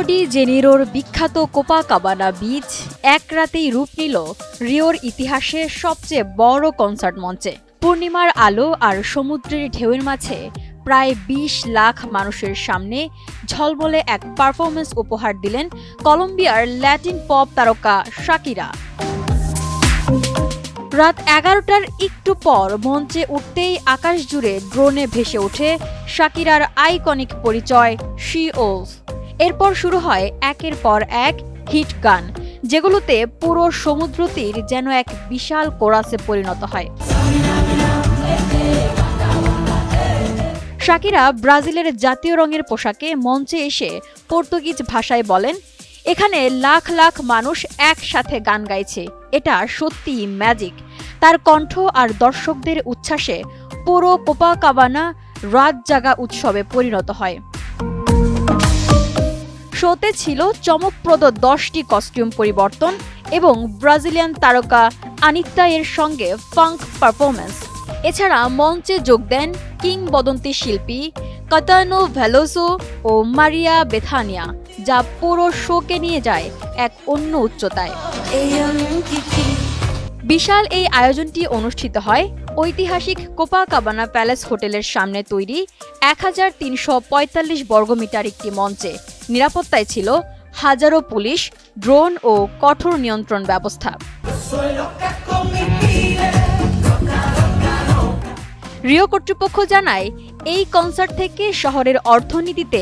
D জেনিরোর বিখ্যাত Copacabana beach এক রাতেই রূপ নিল রিওর ইতিহাসে সবচেয়ে বড় কনসার্ট মঞ্চে। পূর্ণিমার আলো আর সমুদ্রের ঢেউয়ের মাঝে প্রায় ২০ লাখ মানুষের সামনে ঝলমলে এক পারফরমেন্স উপহার দিলেন কলম্বিয়ার ল্যাটিন পপ তারকা শাকিরা। রাত ১১টার একটু পর মঞ্চে উঠতেই আকাশ জুড়ে ড্রোনে ভেসে ওঠে শাকিরার আইকনিক পরিচয় শি ওলস। এরপর শুরু হয় একের পর এক হিট গান, যেগুলোতে পুরো সমুদ্র তীর যেন এক বিশাল কোরাসে পরিণত হয়। শাকিরা ব্রাজিলের জাতীয় রঙের পোশাকে মঞ্চে এসে পর্তুগিজ ভাষায় বলেন, এখানে লাখ লাখ মানুষ একসাথে গান গাইছে, এটা সত্যিই ম্যাজিক। তার কণ্ঠ আর দর্শকদের উচ্ছ্বাসে পুরো কোপাকাবানা রাত জাগা উৎসবে পরিণত হয়। শোতে ছিল চমকপ্রদ 10টি কস্টিউম পরিবর্তন এবং ব্রাজিলিয়ান তারকা আনিতা এর সঙ্গে ফাঙ্ক পারফরমেন্স। এছাড়া মঞ্চে যোগ দেন কিংবদন্তি শিল্পী কাতানো ভেলোসো ও মারিয়া বেথানিয়া, যা পুরো শোকে নিয়ে যায় এক অন্য উচ্চতায়। বিশাল এই আয়োজনটি অনুষ্ঠিত হয় ঐতিহাসিক কোপাকাবানা প্যালেস হোটেলের সামনে তৈরি ১৩৪৫ বর্গমিটার একটি মঞ্চে। নিরাপত্তায় ছিল হাজারো পুলিশ, ড্রোন ও কঠোর নিয়ন্ত্রণ ব্যবস্থা। রিও কর্তৃপক্ষ জানায়, এই কনসার্ট থেকে শহরের অর্থনীতিতে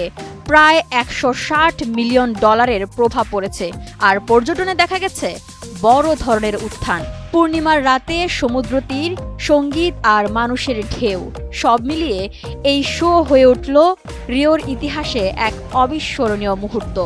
প্রায় $১৬০ মিলিয়ন প্রভাব পড়েছে, আর পর্যটনে দেখা গেছে বড় ধরনের উত্থান। পূর্ণিমার রাতে সমুদ্র তীর, সঙ্গীত আর মানুষের ঢেউ সব মিলিয়ে এই শো হয়ে উঠল রিওর ইতিহাসে এক অবিস্মরণীয় মুহূর্ত।